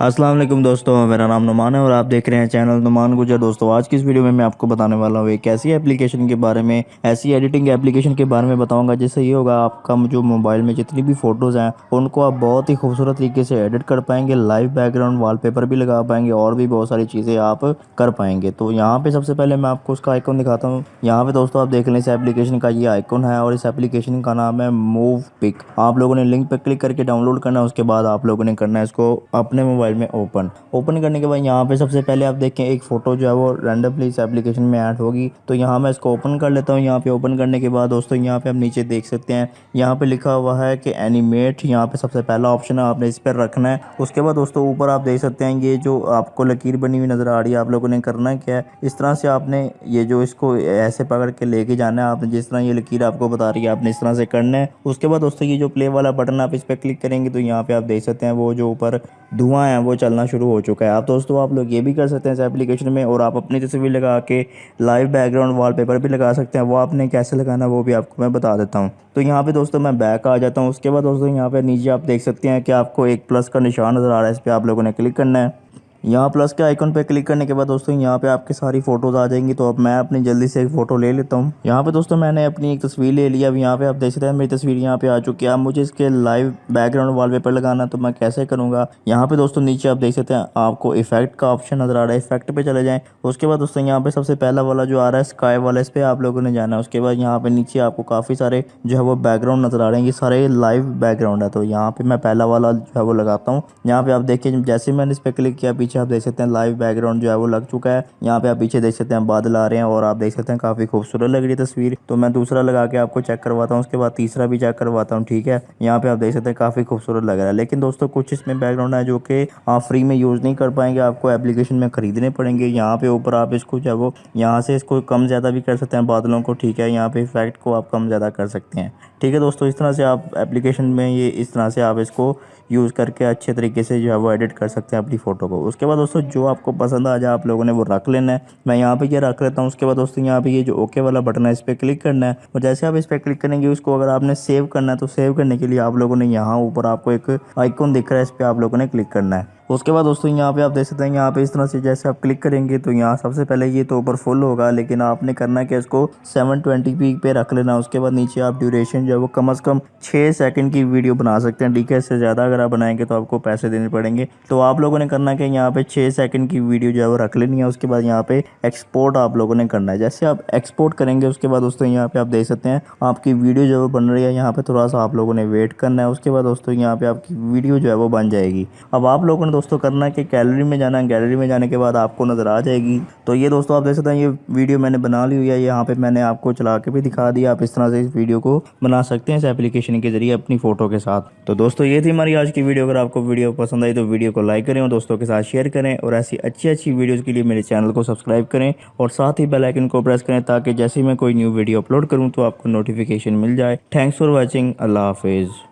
अस्सलाम वालेकुम दोस्तों, मेरा नाम नुमान है और आप देख रहे हैं चैनल नुमान गुजर। दोस्तों आज की इस वीडियो में मैं आपको बताने वाला हूँ एक ऐसी एप्लीकेशन के बारे में, ऐसी एडिटिंग एप्लीकेशन के बारे में बताऊंगा जिससे ये होगा आपका जो मोबाइल में जितनी भी फोटोज़ हैं उनको आप बहुत ही खूबसूरत तरीके से एडिट कर पाएंगे, लाइव बैकग्राउंड वॉलपेपर भी लगा पाएंगे और भी बहुत सारी चीज़ें आप कर पाएंगे। तो यहाँ पे सबसे पहले मैं आपको उसका आइकन दिखाता हूँ। यहाँ पे दोस्तों आप देख लें, इस एप्लीकेशन का ये आइकन है और इस एप्लीकेशन का नाम है मूव पिक। आप लोगों ने लिंक पर क्लिक करके डाउनलोड करना है, उसके बाद आप लोगों ने करना है इसको अपने मोबाइल में ओपन करने के बाद यहाँ पे सबसे पहले आप देखें एक फ़ोटो जो है वो रैंडमली इस एप्लीकेशन में ऐड होगी। तो यहाँ मैं इसको ओपन कर लेता हूँ। यहाँ पे ओपन करने के बाद दोस्तों यहाँ पे आप नीचे देख सकते हैं, यहाँ पे लिखा हुआ है कि एनिमेट। यहाँ पे सबसे पहला ऑप्शन है, आपने इस पर रखना है। उसके बाद दोस्तों ऊपर आप देख सकते हैं ये जो आपको लकीर बनी हुई नज़र आ रही है, आप लोगों ने करना क्या है, इस तरह से आपने ये जो इसको ऐसे पकड़ के लेके जाना है। आपने जिस तरह ये लकीर आपको बता रही है आपने इस तरह से करना है। उसके बाद दोस्तों ये जो प्ले वाला बटन आप इस पर क्लिक करेंगे तो यहाँ पे आप देख सकते हैं वो जो ऊपर धुआं है वो चलना शुरू हो चुका है। आप दोस्तों आप लोग ये भी कर सकते हैं इस एप्लीकेशन में, और आप अपनी तस्वीर लगा के लाइव बैकग्राउंड वॉलपेपर भी लगा सकते हैं। वो आपने कैसे लगाना वो भी आपको मैं बता देता हूँ। तो यहाँ पे दोस्तों मैं बैक आ जाता हूँ। उसके बाद दोस्तों यहाँ पे नीचे आप देख सकते हैं कि आपको एक प्लस का निशान नज़र आ रहा है, इस पर आप लोगों ने क्लिक करना है। यहाँ प्लस के आइकन पे क्लिक करने के बाद दोस्तों यहाँ पे आपकी सारी फोटोज़ आ जाएंगी। तो अब मैं अपनी जल्दी से एक फ़ोटो ले लेता हूँ। यहाँ पे दोस्तों मैंने अपनी एक तस्वीर ले लिया। अब यहाँ पे आप देख सकते हैं मेरी तस्वीर यहाँ पे आ चुकी है। अब मुझे इसके लाइव बैकग्राउंड वॉलपेपर लगाना, तो मैं कैसे करूँगा। यहाँ पे दोस्तों नीचे आप देख सकते हैं आपको इफेक्ट का ऑप्शन नज़र आ रहा है, इफेक्ट पे चले जाएँ। उसके बाद दोस्तों यहाँ पे सबसे पहला वाला जो आ रहा है स्काई वाला, इस पर आप लोगों ने जाना है। उसके बाद यहाँ पे नीचे आपको काफ़ी सारे जो है वो बैकग्राउंड नज़र आ रहे हैं, ये सारे लाइव बैकग्राउंड है। तो यहाँ पे मैं पहला वाला जो है वो लगाता हूँ। यहाँ पे आप देखिए जैसे मैंने इस पर क्लिक किया, पीछे आप देख सकते हैं लाइव बैकग्राउंड जो है वो लग चुका है। यहाँ पे आप पीछे देख सकते हैं बादल आ रहे हैं और आप देख सकते हैं काफ़ी खूबसूरत लग रही है तस्वीर। तो मैं दूसरा लगा के आपको चेक करवाता हूँ, उसके बाद तीसरा भी चेक करवाता हूँ। ठीक है, यहाँ पे आप देख सकते हैं काफ़ी खूबसूरत लग रहा है। लेकिन दोस्तों कुछ इसमें बैकग्राउंड है जो कि आप फ्री में यूज़ नहीं कर पाएंगे, आपको एप्लीकेशन में ख़रीदने पड़ेंगे। यहाँ पे ऊपर आप इसको जो है वो यहाँ से इसको कम ज़्यादा भी कर सकते हैं बादलों को। ठीक है, यहाँ पे इफेक्ट को आप कम ज़्यादा कर सकते हैं। ठीक है दोस्तों, इस तरह से आप एप्लीकेशन में ये इस तरह से आप इसको यूज़ करके अच्छे तरीके से जो है वो एडिट कर सकते हैं अपनी फ़ोटो को। उसके बाद दोस्तों जो आपको पसंद आ जाए आप लोगों ने वो रख लेना है। मैं यहाँ पे ये रख लेता हूँ। उसके बाद दोस्तों यहाँ पे ये जो ओके वाला बटन है इस पर क्लिक करना है, और जैसे आप इस पर क्लिक करेंगे उसको अगर आपने सेव करना है तो सेव करने के लिए आप लोगों ने यहाँ ऊपर आपको एक आइकन दिख रहा है, इस पर आप लोगों ने क्लिक करना है। उसके बाद दोस्तों यहाँ पे आप देख सकते हैं, यहाँ पे इस तरह से जैसे आप क्लिक करेंगे तो यहाँ सबसे पहले ये तो ऊपर फुल होगा, लेकिन आपने करना है कि इसको 720p पे रख लेना। उसके बाद नीचे आप ड्यूरेशन जो है वो कम से कम 6 सेकंड की वीडियो बना सकते हैं। ठीक है, इससे ज़्यादा अगर आप बनाएंगे तो आपको पैसे देने पड़ेंगे। तो आप लोगों ने करना है कि यहाँ पे 6 सेकंड की वीडियो जो है वो रख लेनी है। उसके बाद यहाँ पे एक्सपोर्ट आप लोगों ने करना है। जैसे आप एक्सपोर्ट करेंगे उसके बाद दोस्तों यहाँ पे आप देख सकते हैं आपकी वीडियो जो है वो बन रही है। यहाँ पे थोड़ा सा आप लोगों ने वेट करना है। उसके बाद दोस्तों यहाँ पे आपकी वीडियो जो है वो बन जाएगी। अब आप लोगों ने दोस्तों करना है कि गैलरी में जाना है, गैलरी में जाने के बाद आपको नज़र आ जाएगी। तो ये दोस्तों आप देख सकते हैं ये वीडियो मैंने बना ली हुई है। यहाँ पे मैंने आपको चला के भी दिखा दिया, आप इस तरह से इस वीडियो को बना सकते हैं इस एप्लीकेशन के जरिए अपनी फ़ोटो के साथ। तो दोस्तों ये थी हमारी आज की वीडियो। अगर आपको वीडियो पसंद आई तो वीडियो को लाइक करें और दोस्तों के साथ शेयर करें, और ऐसी अच्छी अच्छी वीडियोज़ के लिए मेरे चैनल को सब्सक्राइब करें और साथ ही बेल आइकन को प्रेस करें ताकि जैसे ही मैं कोई न्यू वीडियो अपलोड करूँ तो आपको नोटिफिकेशन मिल जाए। Thanks for watching. अल्लाह हाफिज़।